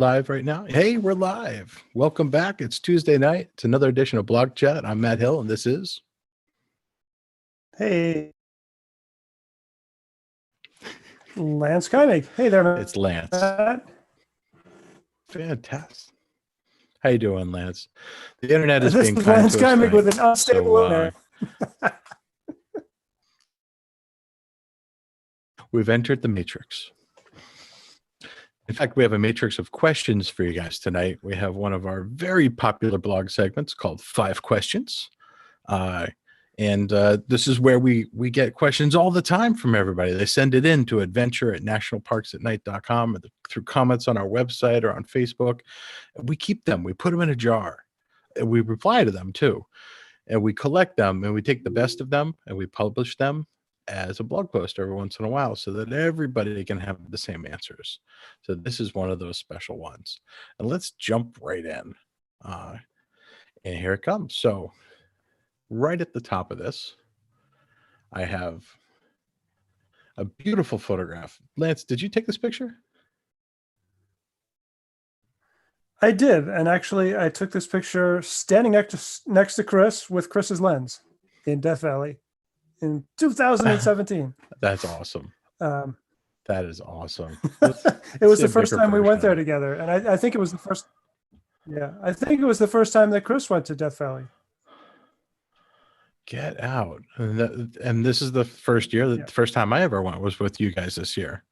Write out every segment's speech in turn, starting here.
Live right now. Hey, we're live. Welcome back. It's Tuesday night. It's another edition of BlogChat. I'm Matt Hill, and this is... Hey. Lance Kynig. Hey there, Matt. It's Lance. Fantastic. How you doing, Lance? The internet is being kind to us. This is Lance Kynig with an unstable owner. We've entered the matrix. In fact, we have a matrix of questions for you guys tonight. We have one of our very popular blog segments called 5 Questions. This is where we get questions all the time from everybody. They send it in to adventure@nationalparksatnight.com or through comments on our website or on Facebook. We keep them. We put them in a jar. And we reply to them too. And we collect them and we take the best of them and we publish them as a blog post every once in a while so that everybody can have the same answers. So this is one of those special ones. And let's jump right in. And here it comes. So right at the top of this, I have a beautiful photograph. Lance, did you take this picture? I did. And actually, I took this picture standing next to Chris with Chris's lens in Death Valley in 2017. That's awesome. That is awesome. It was the first time we went there together. And I think it was the first. Yeah, I think it was the first time that Chris went to Death Valley. Get out. And this is the first year, the first time I ever went was with you guys this year.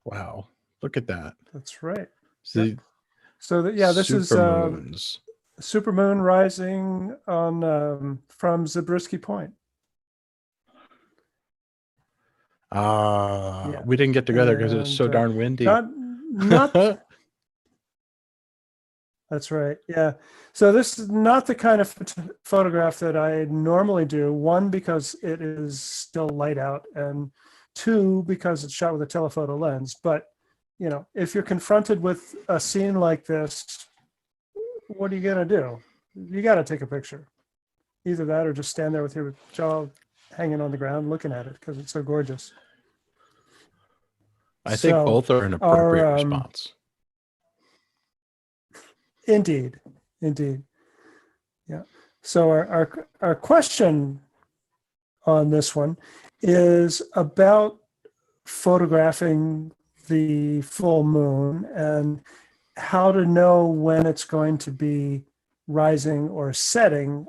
Zabriskie. Look at that. That's right. See, so this is super moon rising on from Zabriskie Point. We didn't get together because it was so darn windy. Not That's right. Yeah. So this is not the kind of photograph that I normally do. 1, because it is still light out, and 2, because it's shot with a telephoto lens. But, you know, if you're confronted with a scene like this, what are you going to do? You got to take a picture. Either that or just stand there with your jaw hanging on the ground looking at it because it's so gorgeous. I think both are an appropriate response. Indeed. Yeah. So our question on this one is about photographing the full moon and how to know when it's going to be rising or setting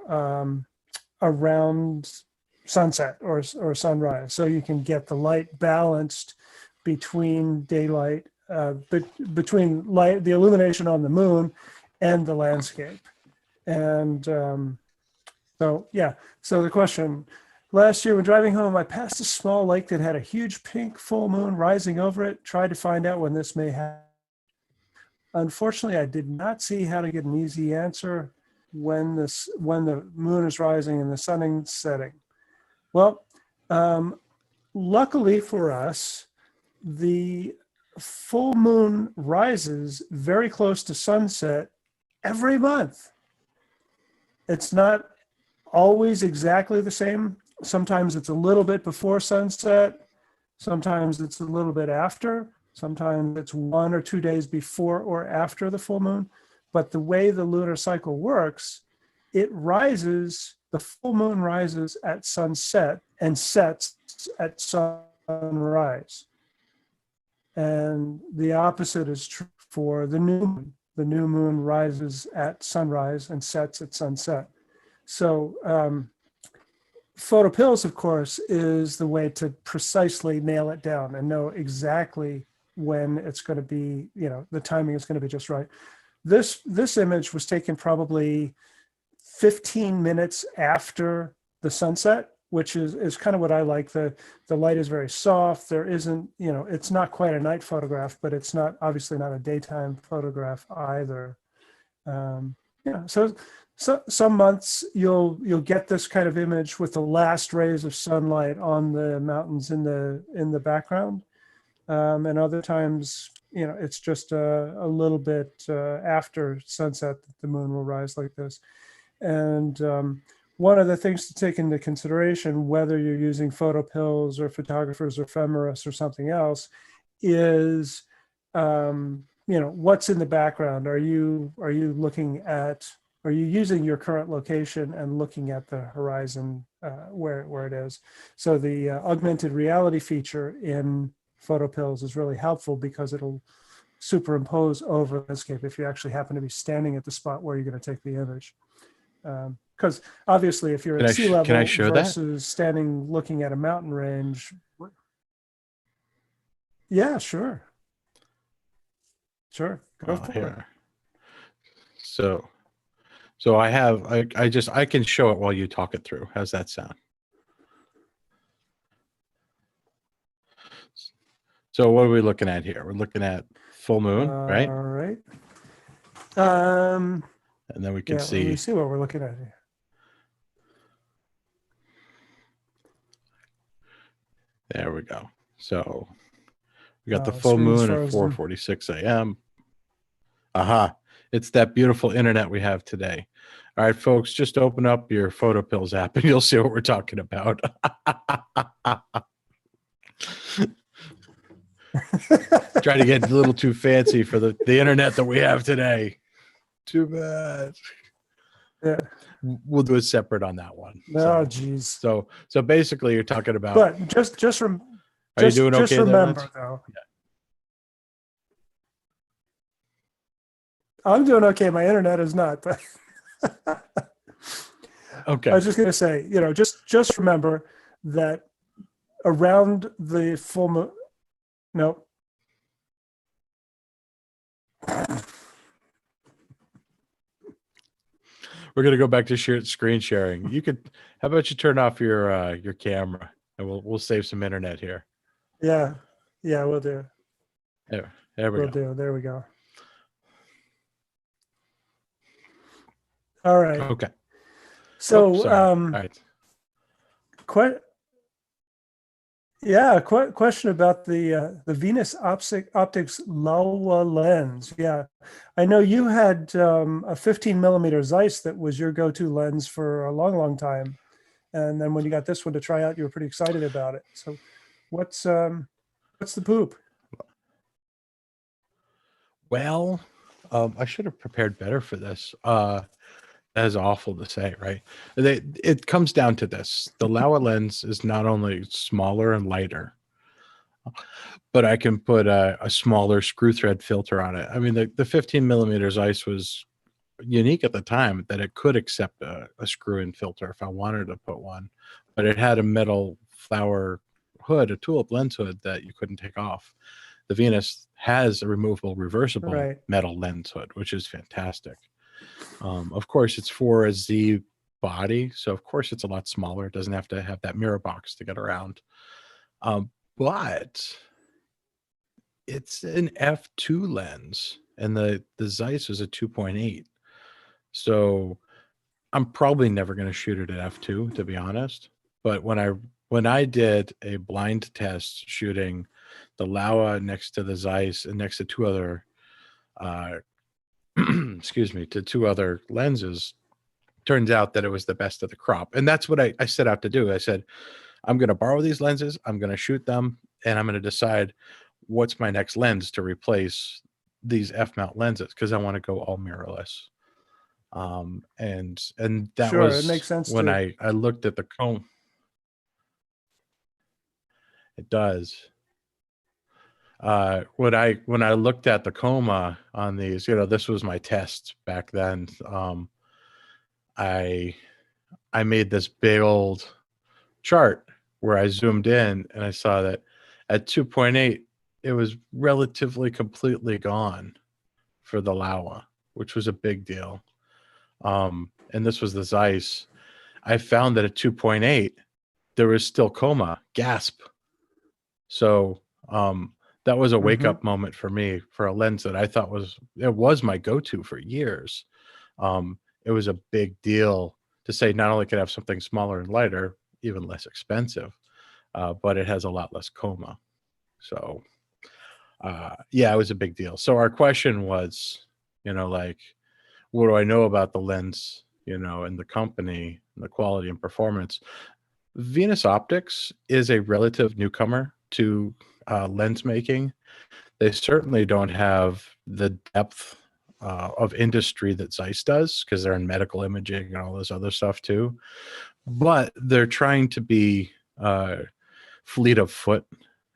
around sunset or sunrise, so you can get the light balanced between daylight, between light, the illumination on the moon and the landscape. And so the question: last year when driving home, I passed a small lake that had a huge pink full moon rising over it. Tried to find out when this may happen. Unfortunately, I did not see how to get an easy answer when the moon is rising and the sun is setting. Well, luckily for us, the full moon rises very close to sunset every month. It's not always exactly the same. Sometimes it's a little bit before sunset. Sometimes it's a little bit after. Sometimes it's 1 or 2 days before or after the full moon. But the way the lunar cycle works, it rises, the full moon rises at sunset and sets at sunrise. And the opposite is true for the new moon. The new moon rises at sunrise and sets at sunset. So photo pills, of course, is the way to precisely nail it down and know exactly when it's going to be, you know, the timing is going to be just right. This image was taken probably 15 minutes after the sunset, which is kind of what I like. The light is very soft. There isn't, you know, it's not quite a night photograph, but it's not obviously not a daytime photograph either. So some months you'll get this kind of image with the last rays of sunlight on the mountains in the background, and other times, you know, it's just a little bit after sunset that the moon will rise like this. And one of the things to take into consideration, whether you're using photo pills or photographers or ephemeris or something else, is what's in the background? Are you looking at, are you using your current location and looking at the horizon where it is? So the augmented reality feature in PhotoPills is really helpful because it'll superimpose over the landscape if you actually happen to be standing at the spot where you're going to take the image. Because obviously, if you're at sea level can I show versus standing looking at a mountain range, yeah, sure, go for it. So I can show it while you talk it through. How's that sound? So what are we looking at here? We're looking at full moon, right? All right. And then we can Let me see what we're looking at here. There we go. So we got the full moon at 4:46 a.m. Aha. It's that beautiful internet we have today. All right, folks, just open up your PhotoPills app and you'll see what we're talking about. Try to get a little too fancy for the internet that we have today. Too bad. Yeah. We'll do it separate on that one. Oh, geez. So basically you're talking about. But are you doing okay? Just remember, though. Yeah. I'm doing okay. My internet is not. But okay. I was just going to say, just remember that around the full moon. No. We're going to go back to screen sharing. How about you turn off your camera and we'll save some internet here. Yeah, we'll do. There we go. There we go. All right. Okay. So, all right. Question about the Venus Optics LAOWA lens. Yeah, I know you had a 15 millimeter Zeiss that was your go-to lens for a long time, and then when you got this one to try out, you were pretty excited about it. So, what's the poop? Well, I should have prepared better for this. That is awful to say, right? It comes down to this. The LAOWA lens is not only smaller and lighter, but I can put a smaller screw thread filter on it. I mean, the 15 millimeter Zeiss was unique at the time that it could accept a screw-in filter if I wanted to put one, but it had a metal flower hood, a tulip lens hood that you couldn't take off. The Venus has a removable, reversible metal lens hood, which is fantastic. Of course, it's for a Z body, so of course it's a lot smaller. It doesn't have to have that mirror box to get around. But it's an f2 lens, and the Zeiss is a 2.8. So I'm probably never going to shoot it at f2, to be honest. But when I did a blind test shooting the LAOWA next to the Zeiss and next to two other two other lenses, turns out that it was the best of the crop. And that's what I set out to do. I said, I'm going to borrow these lenses, I'm going to shoot them, and I'm going to decide what's my next lens to replace these f-mount lenses, because I want to go all mirrorless. And that was, it makes sense when too. I looked at the comb. It does. When I looked at the coma on these, this was my test back then. I made this big old chart where I zoomed in and I saw that at 2.8, it was relatively completely gone for the LAOWA, which was a big deal. And this was the Zeiss. I found that at 2.8, there was still coma, gasp. So, that was a wake up moment for me for a lens that I thought was my go-to for years. It was a big deal to say not only could I have something smaller and lighter, even less expensive, but it has a lot less coma. So, yeah, it was a big deal. So our question was, like, what do I know about the lens, and the company and the quality and performance? Venus Optics is a relative newcomer to lens making, they certainly don't have the depth of industry that Zeiss does, because they're in medical imaging and all this other stuff too. But they're trying to be fleet of foot,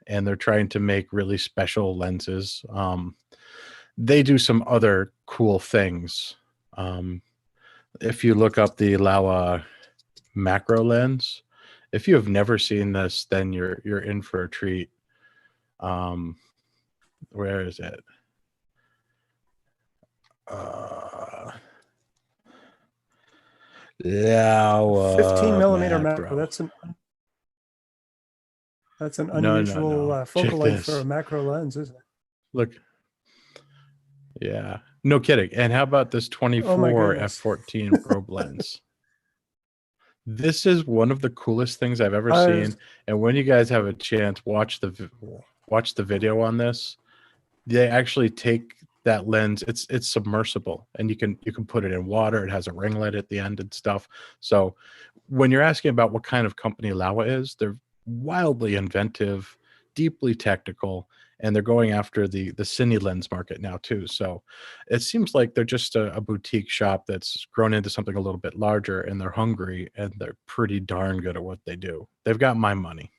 and they're trying to make really special lenses. They do some other cool things. If you look up the LAOWA macro lens, if you have never seen this, then you're in for a treat. Where is it? LAOWA 15 millimeter macro. macro. That's an No, unusual focal Check length this. for a macro lens, isn't it? Look. Yeah, no kidding. And how about this 24 f14 probe lens? This is one of the coolest things I've ever seen. And when you guys have a chance, watch the video on this. They actually take that lens. It's submersible, and you can put it in water. It has a ringlet at the end and stuff. So when you're asking about what kind of company LAOWA is, they're wildly inventive, deeply technical, and they're going after the cine lens market now too. So it seems like they're just a boutique shop that's grown into something a little bit larger, and they're hungry, and they're pretty darn good at what they do. They've got my money.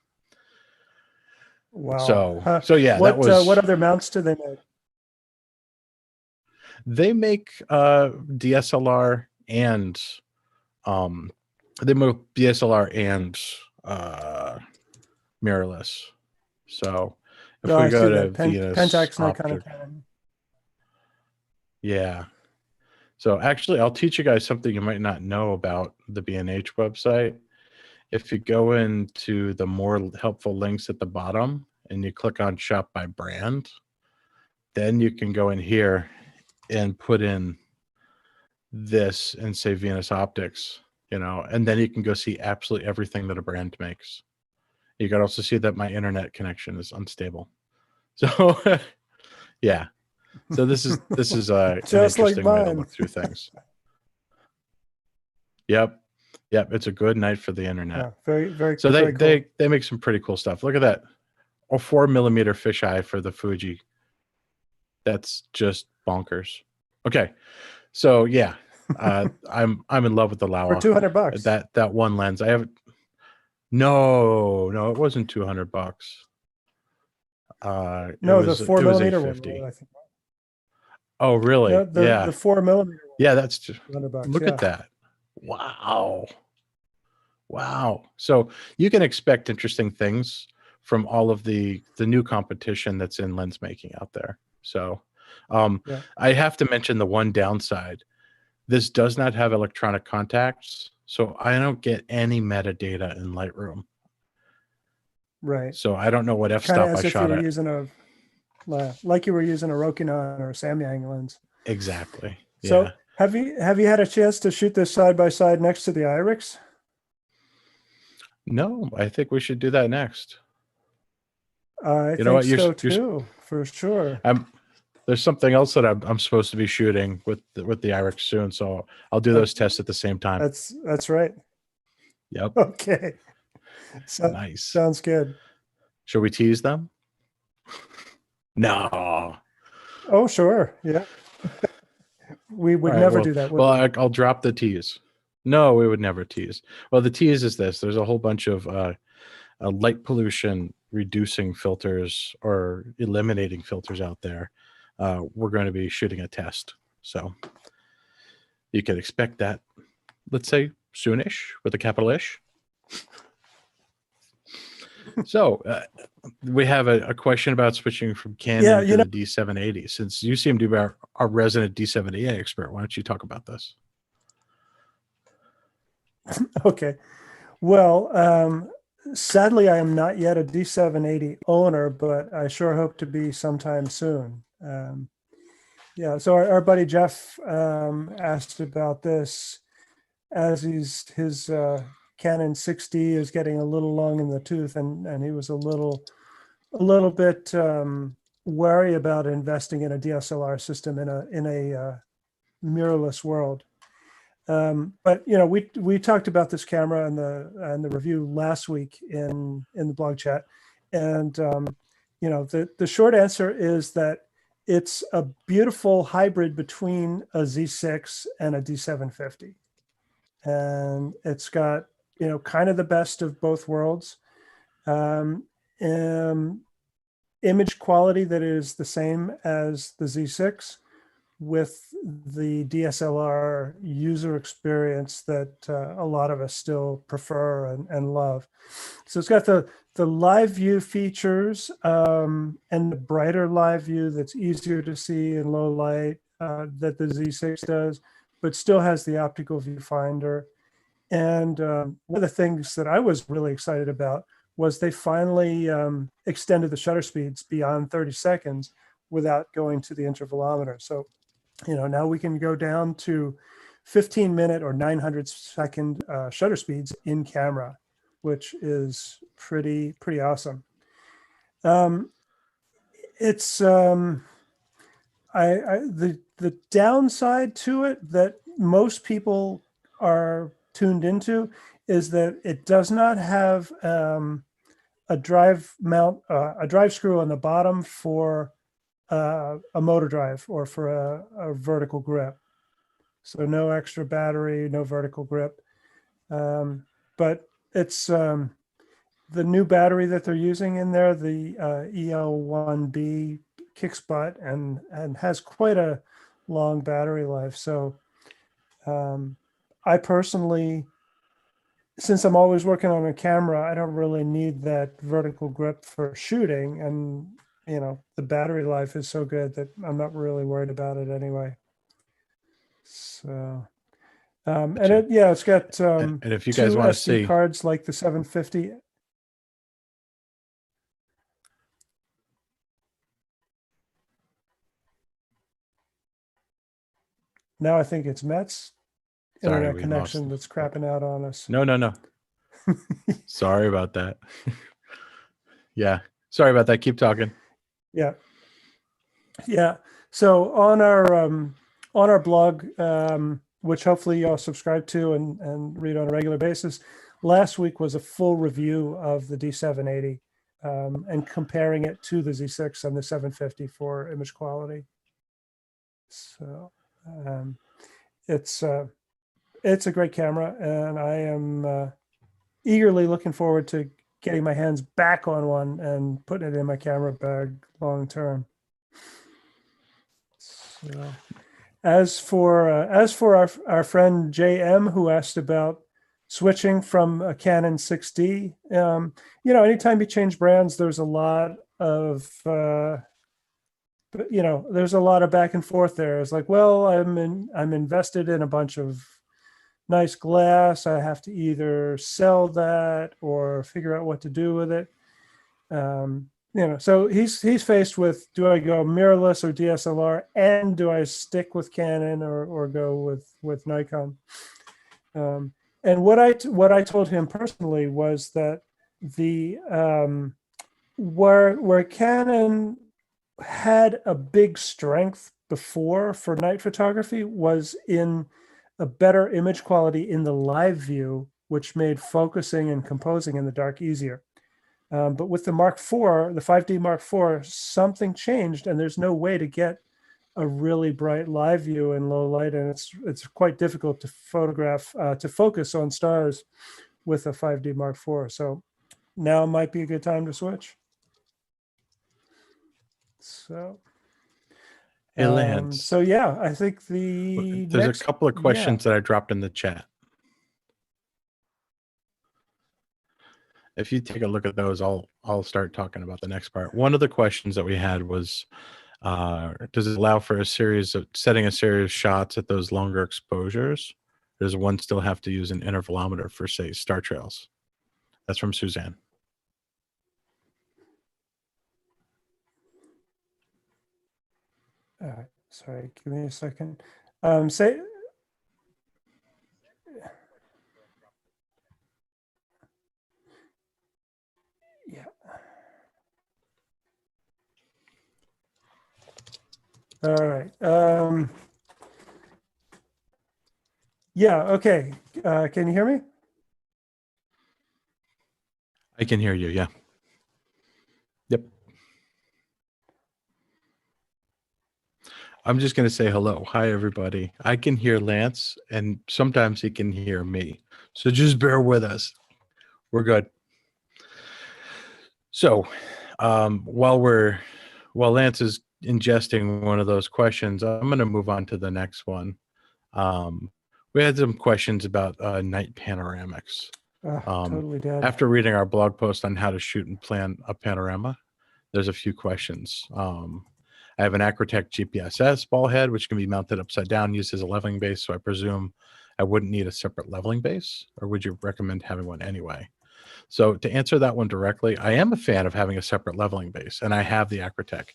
Wow. So yeah, what other mounts do they make? They make DSLR and they make DSLR and mirrorless. So if we go to Venus Pentax, Optic, yeah. So actually, I'll teach you guys something you might not know about the B&H website. If you go into the more helpful links at the bottom and you click on shop by brand, then you can go in here and put in this and say Venus Optics, and then you can go see absolutely everything that a brand makes. You can also see that my internet connection is unstable. So yeah. So this is just an interesting way to look through things. Yep. It's a good night for the internet. Yeah, very, very. So very cool. they make some pretty cool stuff. Look at that. A 4 millimeter fisheye for the Fuji. That's just bonkers. Okay. So yeah, I'm in love with the LAOWA. For $200. That one lens. I haven't. No, it wasn't $200. No, the 4 millimeter one. I think. Oh, really? The 4 millimeter one. Yeah, that's just $200. Look at that. Wow. So you can expect interesting things from all of the new competition that's in lens making out there. So I have to mention the one downside. This does not have electronic contacts, so I don't get any metadata in Lightroom. Right. So I don't know what f-stop I shot at. Like you were using a Rokinon or a Samyang lens. Exactly. So have you had a chance to shoot this side by side next to the IRIX? No, I think we should do that next. I think so too, for sure. There's something else that I'm supposed to be shooting with the IRIX soon, so I'll do those tests at the same time. That's right. Yep. Okay. Nice. Sounds good. Should we tease them? No. Oh, sure. Yeah. We would never do that. I'll drop the tease. No, we would never tease. Well, the tease is this. There's a whole bunch of light pollution reducing filters or eliminating filters out there. We're going to be shooting a test. So you can expect that, let's say, soonish with a capital ish. So we have a question about switching from Canon to the D780. Since you seem to be our resident D780 expert, why don't you talk about this? Okay. Well, sadly, I am not yet a D780 owner, but I sure hope to be sometime soon. So our buddy Jeff asked about this as his Canon 6D is getting a little long in the tooth, and he was a little bit wary about investing in a DSLR system in a mirrorless world. But we talked about this camera and the review last week in the blog chat, And you know, the short answer is that it's a beautiful hybrid between a Z6 and a D750. And it's got, you know, kind of the best of both worlds. Um, Image quality that is the same as the Z6 with the DSLR user experience that a lot of us still prefer and love. So it's got the live view features and the brighter live view that's easier to see in low light that the Z6 does, but still has the optical viewfinder. And one of the things that I was really excited about was they finally extended the shutter speeds beyond 30 seconds without going to the intervalometer. So, you know, now we can go down to 15-minute or 900-second shutter speeds in camera, which is pretty awesome. It's the downside to it that most people are tuned into is that it does not have a drive screw on the bottom for a motor drive or for a vertical grip. So no extra battery, no vertical grip. But it's the new battery that they're using in there, the EL1B kicks butt and has quite a long battery life. So I personally, since I'm always working on a camera, I don't really need that vertical grip for shooting. And, you know, the battery life is so good that I'm not really worried about it anyway. So, and it's got and if you guys two want to SD see cards like the 750. Now I think it's Matt's internet connection that's crapping out on us. No. Sorry about that. Yeah. Sorry about that. Keep talking. Yeah. So on our blog, which hopefully y'all subscribe to and read on a regular basis, last week was a full review of the D780 and comparing it to the Z6 and the 750 for image quality. So it's a great camera, and I am eagerly looking forward to getting my hands back on one and putting it in my camera bag long term. So, as for our friend JM, who asked about switching from a Canon 6D, you know, anytime you change brands, there's a lot of there's a lot of back and forth there. It's like, well, I'm invested in a bunch of nice glass. I have to either sell that or figure out what to do with it. You know, so he's faced with, do I go mirrorless or DSLR, and do I stick with Canon or go with Nikon? And what I told him personally was that the where Canon had a big strength before for night photography was in a better image quality in the live view, which made focusing and composing in the dark easier. But with the Mark IV, the 5D Mark IV, something changed, and there's no way to get a really bright live view in low light, and it's quite difficult to focus on stars with a 5D Mark IV. So now might be a good time to switch. So. Hey, Lance. So yeah, I think there's a couple of questions that I dropped in the chat. If you take a look at those, I'll start talking about the next part. One of the questions that we had was, does it allow for setting a series of shots at those longer exposures? Does one still have to use an intervalometer for, say, star trails? That's from Suzanne. Sorry, give me a second. Yeah. All right. Yeah. Okay. Can you hear me? I can hear you. Yeah. I'm just going to say hello. Hi, everybody. I can hear Lance, and sometimes he can hear me. So just bear with us. We're good. So while Lance is ingesting one of those questions, I'm going to move on to the next one. We had some questions about night panoramics. Totally dead. After reading our blog post on how to shoot and plan a panorama, there's a few questions. I have an Acrotech GPSS ball head, which can be mounted upside down, used as a leveling base. So I presume I wouldn't need a separate leveling base, or would you recommend having one anyway? So to answer that one directly, I am a fan of having a separate leveling base, and I have the Acrotech.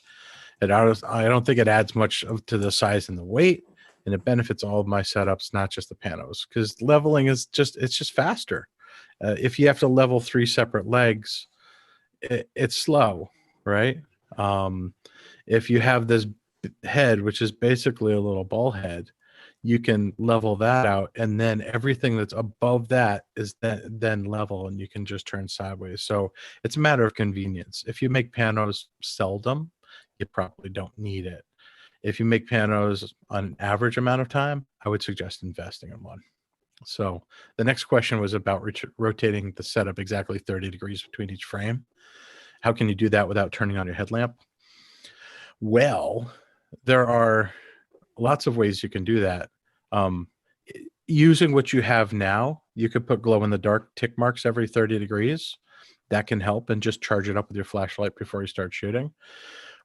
I don't think it adds much to the size and the weight, and it benefits all of my setups, not just the panos, because leveling is just faster. If you have to level 3 separate legs, it's slow, right? If you have this head, which is basically a little ball head, you can level that out, and then everything that's above that is then level, and you can just turn sideways. So it's a matter of convenience. If you make panos seldom, you probably don't need it. If you make panos on an average amount of time, I would suggest investing in one. So the next question was about rotating the setup exactly 30 degrees between each frame. How can you do that without turning on your headlamp? Well, there are lots of ways you can do that. Using what you have now, you could put glow-in-the-dark tick marks every 30 degrees. That can help, and just charge it up with your flashlight before you start shooting.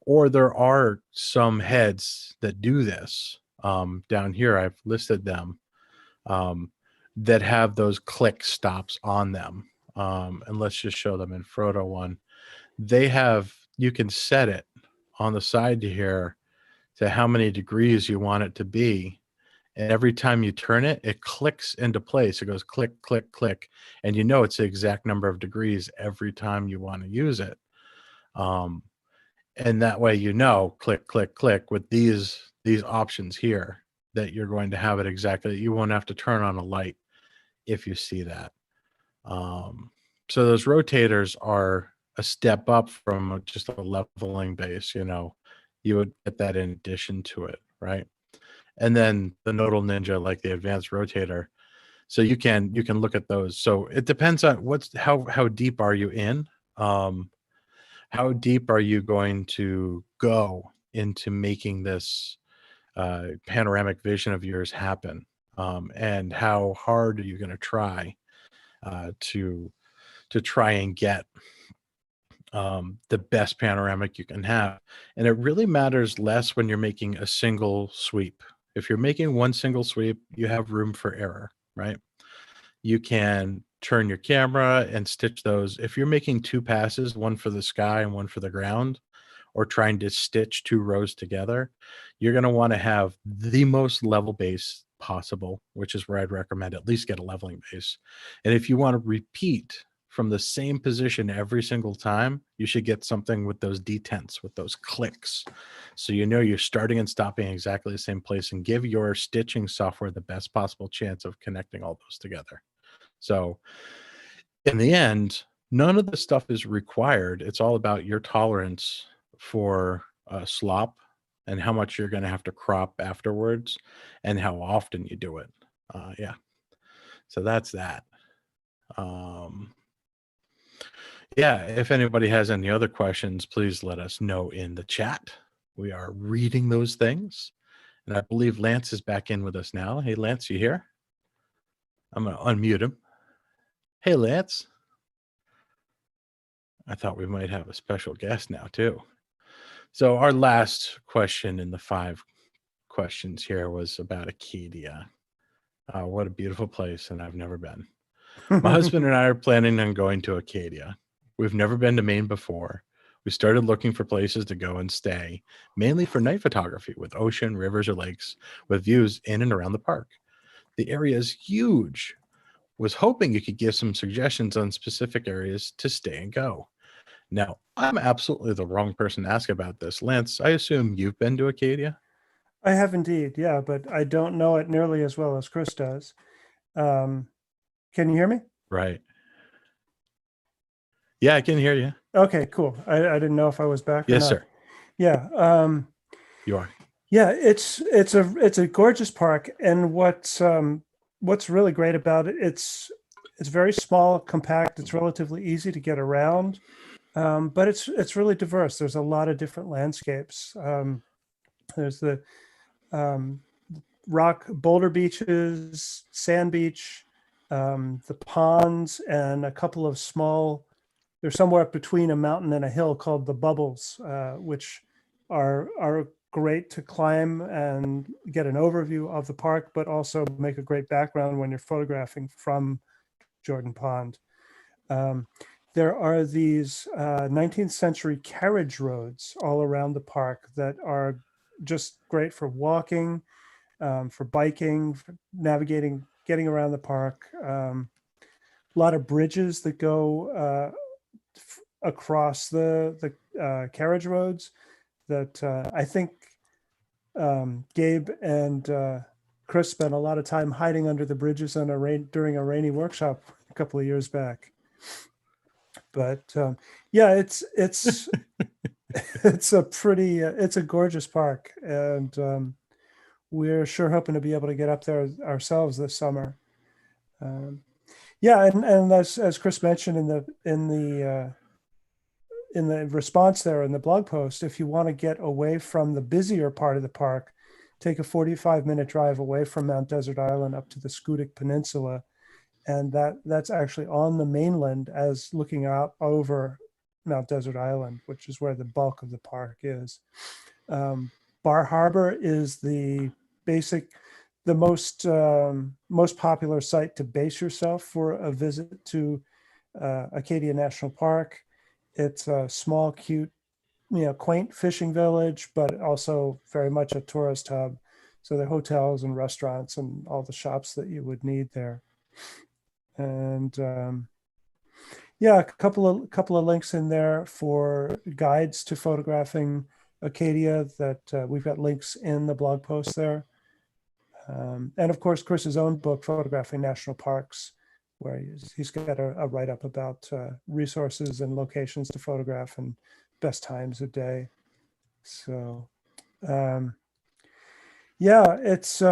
Or there are some heads that do this. Down here, I've listed them, that have those click stops on them. And let's just show them in Frodo one. You can set it on the side here to how many degrees you want it to be. And every time you turn it, it clicks into place. It goes click, click, click. And you know it's the exact number of degrees every time you want to use it. And that way, you know, click, click, click with these options here, that you're going to have it exactly. You won't have to turn on a light if you see that. So those rotators are a step up from just a leveling base. You know, you would get that in addition to it, right? And then the Nodal Ninja, like the advanced rotator. So you can look at those. So it depends on how deep are you in. How deep are you going to go into making this panoramic vision of yours happen? And how hard are you going to try to try and get the best panoramic you can have? And it really matters less when you're making a single sweep. If you're making one single sweep, you have room for error, right? You can turn your camera and stitch those. If you're making 2 passes, one for the sky and one for the ground, or trying to stitch 2 rows together, you're going to want to have the most level base possible, which is where I'd recommend at least get a leveling base. And if you want to repeat from the same position every single time, you should get something with those detents, with those clicks. So you know you're starting and stopping exactly the same place, and give your stitching software the best possible chance of connecting all those together. So in the end, none of the stuff is required. It's all about your tolerance for slop, and how much you're going to have to crop afterwards, and how often you do it. Yeah. So that's that. Yeah, if anybody has any other questions, please let us know in the chat. We are reading those things. And I believe Lance is back in with us now. Hey, Lance, you here? I'm going to unmute him. Hey, Lance. I thought we might have a special guest now, too. So our last question in the 5 questions here was about Acadia. What a beautiful place, and I've never been. My husband and I are planning on going to Acadia. We've never been to Maine before. We started looking for places to go and stay, mainly for night photography with ocean, rivers, or lakes with views in and around the park. The area is huge. Was hoping you could give some suggestions on specific areas to stay and go. Now, I'm absolutely the wrong person to ask about this. Lance, I assume you've been to Acadia? I have indeed, yeah, but I don't know it nearly as well as Chris does. Can you hear me? Right. Yeah, I can hear you. Okay, cool. I didn't know if I was back or Yes, not. sir. Yeah. You are. Yeah, it's a gorgeous park, and what's really great about it, it's very small, compact. It's relatively easy to get around, but it's really diverse. There's a lot of different landscapes. There's the um, rock boulder beaches, sand beach, the ponds, and a couple of small. They're somewhere up between a mountain and a hill called the Bubbles, which are great to climb and get an overview of the park, but also make a great background when you're photographing from Jordan Pond. Um, there are these 19th century carriage roads all around the park that are just great for walking, for biking, for navigating, getting around the park. A lot of bridges that go across the carriage roads that I think Gabe and Chris spent a lot of time hiding under the bridges on during a rainy workshop a couple of years back. But yeah, it's it's a gorgeous park, and we're sure hoping to be able to get up there ourselves this summer. Yeah, and as Chris mentioned in the response there in the blog post, if you want to get away from the busier part of the park, take a 45-minute drive away from Mount Desert Island up to the Scudic Peninsula, and that's actually on the mainland as looking out over Mount Desert Island, which is where the bulk of the park is. Bar Harbor is the most popular site to base yourself for a visit to Acadia National Park. It's a small, cute, quaint fishing village, but also very much a tourist hub. So there are hotels and restaurants and all the shops that you would need there. And yeah, a couple of links in there for guides to photographing Acadia that we've got links in the blog post there. And of course, Chris's own book, Photographing National Parks, where he's got a write-up about resources and locations to photograph and best times of day. So yeah, it's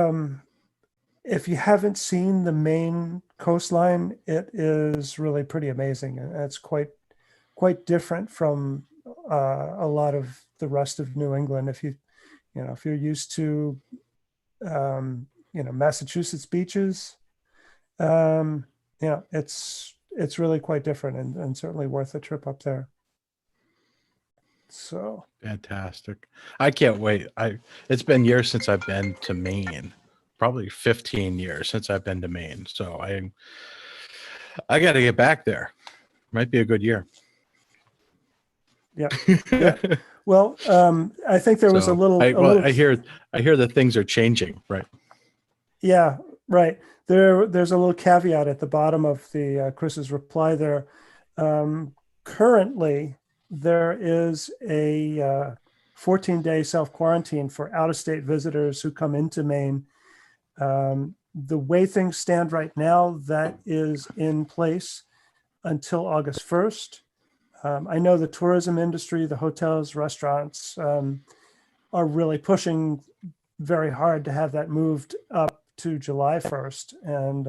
if you haven't seen the Maine coastline, it is really pretty amazing. And it's quite different from a lot of the rest of New England. If you're used to Massachusetts beaches, it's really quite different and certainly worth a trip up there. So Fantastic. I can't wait. It's been years since I've been to Maine. Probably 15 years since I've been to Maine. So I got to get back there. Might be a good year. Yeah. Yeah. Well, I think there was I hear that things are changing, right? Yeah, right. There's a little caveat at the bottom of the Chris's reply there. Currently, there is a 14-day self-quarantine for out-of-state visitors who come into Maine. The way things stand right now, that is in place until August 1st. I know the tourism industry, the hotels, restaurants are really pushing very hard to have that moved up to July 1st. And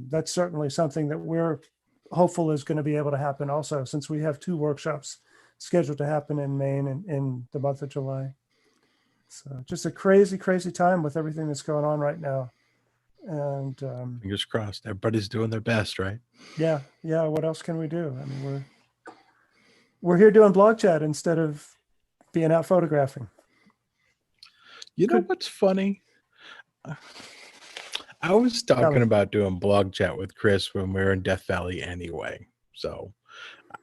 that's certainly something that we're hopeful is going to be able to happen also, since we have 2 workshops scheduled to happen in Maine in the month of July. So just a crazy, crazy time with everything that's going on right now. And fingers crossed, everybody's doing their best, right? Yeah. What else can we do? I mean, we're here doing BlogChat instead of being out photographing. You know what's funny? I was talking about doing BlogChat with Chris when we were in Death Valley anyway. So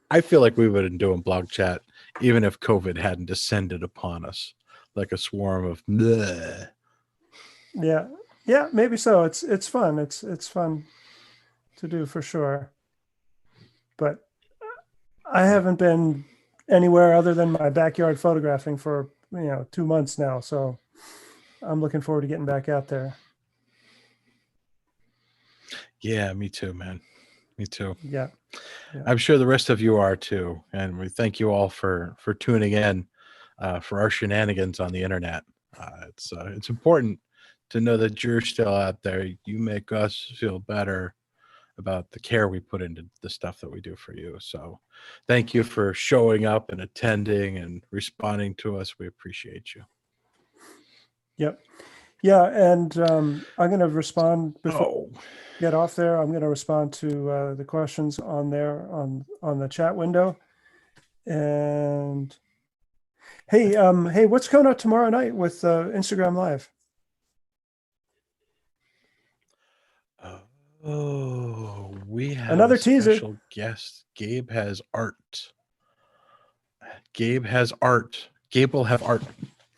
I feel like we would have been doing BlogChat even if COVID hadn't descended upon us like a swarm of bleh. Yeah, maybe so. It's fun. It's fun to do for sure. But I haven't been anywhere other than my backyard photographing for 2 months now. So I'm looking forward to getting back out there. Yeah, me too, man. Me too. Yeah. I'm sure the rest of you are too. And we thank you all for tuning in. for our shenanigans on the internet. It's important to know that you're still out there. You make us feel better about the care we put into the stuff that we do for you. So thank you for showing up and attending and responding to us. We appreciate you. Yep. Yeah. And I'm going to respond before Oh, get off there. I'm going to respond to the questions on there on the chat window. And hey, what's going on tomorrow night with Instagram Live? oh, we have Another a teaser. special guest. Gabe has art. Gabe has art. Gabe will have art.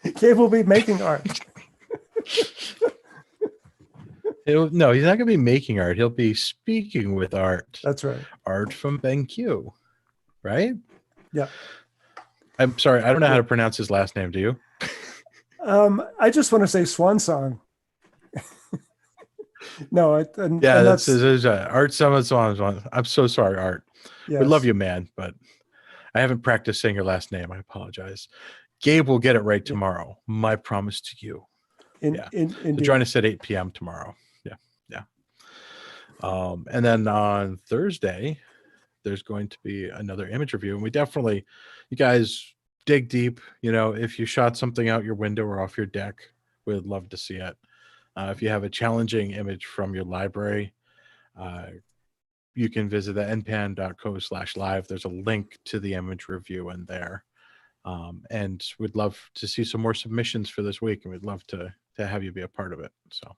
Gabe will be making art. No, he's not going to be making art. He'll be speaking with art. That's right. Art from BenQ, right? Yeah. I'm sorry. I don't know how to pronounce his last name. Do you? I just want to say swan song. No, That's Art Summit Swan. I'm so sorry, Art. yes. We love you, man, but I haven't practiced saying your last name. I apologize. Gabe will get it right tomorrow. My promise to you. So join us at 8 p.m. tomorrow. Yeah. And then on Thursday, there's going to be another image review. And we definitely, you guys dig deep. You know, if you shot something out your window or off your deck, we'd love to see it. If you have a challenging image from your library, you can visit the npan.co/live. There's a link to the image review in there. And we'd love to see some more submissions for this week, and we'd love to have you be a part of it. So,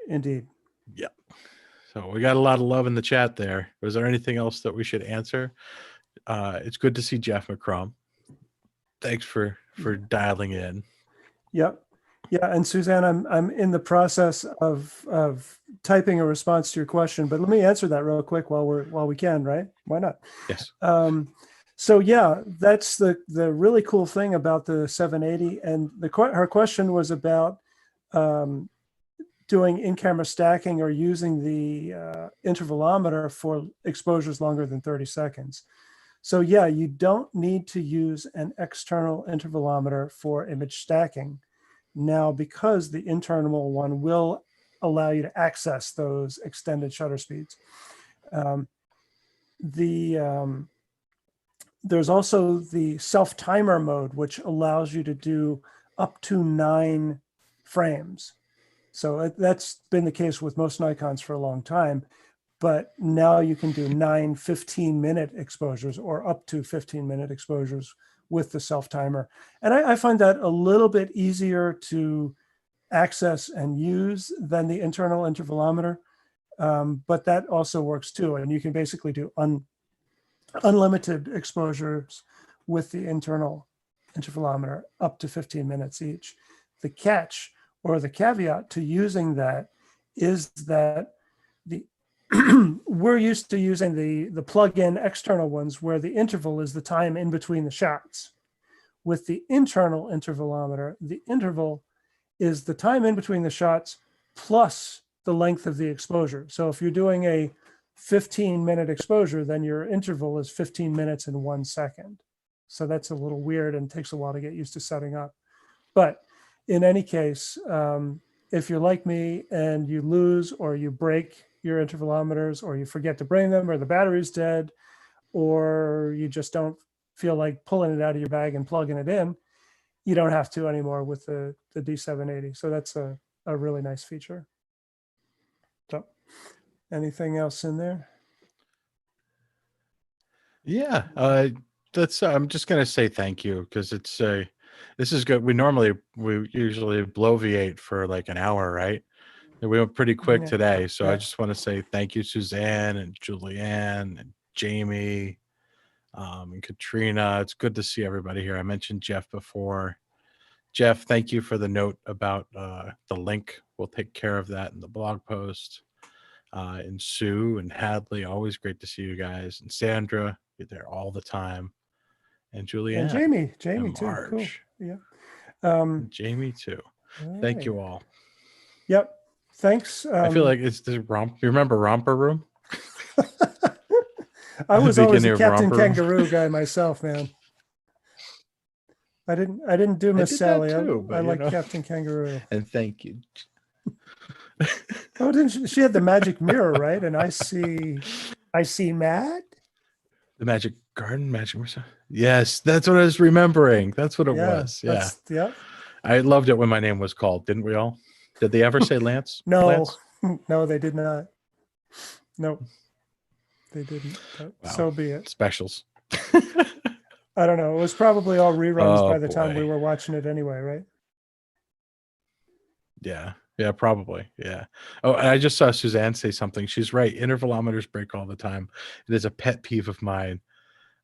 indeed. Yeah. So we got a lot of love in the chat there. Was there anything else that we should answer? It's good to see Jeff McCrum. Thanks for dialing in. Yep. Yeah, and Suzanne, I'm in the process of typing a response to your question, but let me answer that real quick while we can, right? Why not? Yes. So yeah, that's the really cool thing about the 780, and her question was about doing in-camera stacking or using the intervalometer for exposures longer than 30 seconds. So yeah, you don't need to use an external intervalometer for image stacking now, because the internal one will allow you to access those extended shutter speeds. There's also the self-timer mode, which allows you to do up to 9 frames. So that's been the case with most Nikons for a long time, but now you can do 9 15-minute exposures or up to 15-minute exposures with the self-timer. And I find that a little bit easier to access and use than the internal intervalometer, but that also works too. And you can basically do unlimited exposures with the internal intervalometer up to 15 minutes each. The catch or the caveat to using that is that we're used to using the plug-in external ones where the interval is the time in between the shots. With the internal intervalometer, the interval is the time in between the shots plus the length of the exposure. So if you're doing a 15-minute exposure, then your interval is 15 minutes and 1 second. So that's a little weird and takes a while to get used to setting up. But in any case, if you're like me and you lose or you break your intervalometers, or you forget to bring them, or the battery's dead, or you just don't feel like pulling it out of your bag and plugging it in, you don't have to anymore with the D780. So that's a really nice feature. So anything else in there? Yeah, I'm just gonna say thank you, because this is good. We usually bloviate for like an hour, right? And we went pretty quick today, so I just want to say thank you, Suzanne and Julianne and Jamie, and Katrina. It's good to see everybody here. I mentioned Jeff before. Jeff, thank you for the note about the link. We'll take care of that in the blog post. And Sue and Hadley, always great to see you guys. And Sandra, you're there all the time. And Julianne. And Jamie and too. Marge. Cool. Yeah. And Jamie too. Thank you all. Yep. Thanks. I feel like it's the romp. You remember Romper Room? I was always a Captain Kangaroo guy myself, man. I didn't do I Miss did Sally. that too, I but you like know. Captain Kangaroo. And thank you. Oh, didn't she had the magic mirror, right? And I see Matt. The Magic Garden, Magic. Yes, that's what I was remembering. That's what it Yeah, was. Yeah. yeah. I loved it when my name was called, didn't we all? Did they ever say Lance? No, Lance? no, they did not. Nope, they didn't. But Wow. so be it. Specials. I don't know. It was probably all reruns Oh, by the time we boy. were watching it anyway, right? Yeah. Yeah, probably. Yeah. Oh, and I just saw Suzanne say something. She's right. Intervalometers break all the time. It is a pet peeve of mine.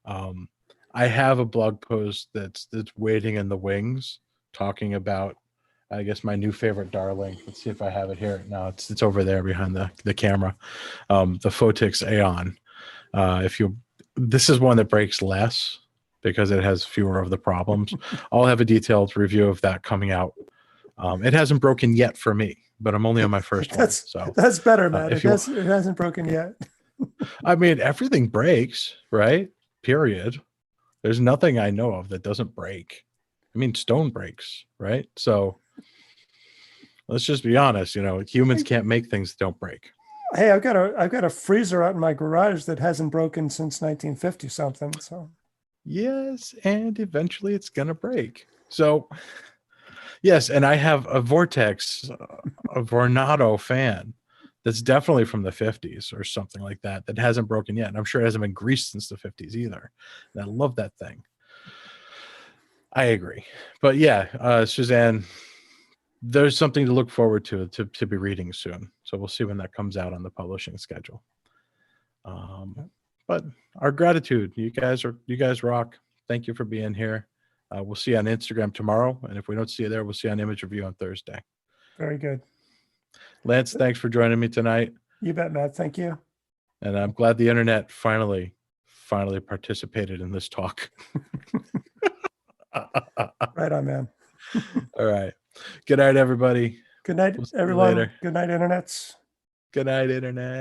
I have a blog post that's waiting in the wings talking about, I guess, my new favorite darling. Let's see if I have it here. No, it's over there behind the camera. The Photix Aeon. This is one that breaks less because it has fewer of the problems. I'll have a detailed review of that coming out. It hasn't broken yet for me, but I'm only on my first one. So that's better, Matt. if It hasn't broken yet. I mean, everything breaks, right? Period. There's nothing I know of that doesn't break. I mean, stone breaks, right? So let's just be honest. You know, humans can't make things that don't break. Hey, I've got a freezer out in my garage that hasn't broken since 1950 something. So yes, and eventually it's gonna break. So yes, and I have a Vortex, a Vornado fan that's definitely from the 50s or something like that that hasn't broken yet. And I'm sure it hasn't been greased since the 50s either. And I love that thing. I agree. But yeah, Suzanne, there's something to look forward to be reading soon. So we'll see when that comes out on the publishing schedule. But our gratitude. You guys rock. Thank you for being here. We'll see you on Instagram tomorrow. And if we don't see you there, we'll see you on Image Review on Thursday. very good. Lance, thanks for joining me tonight. You bet, Matt. Thank you. And I'm glad the internet finally participated in this talk. Right on, man. All right. Good night, everybody. Good night, We'll see you everyone. later. Good night, internets. Good night, internet.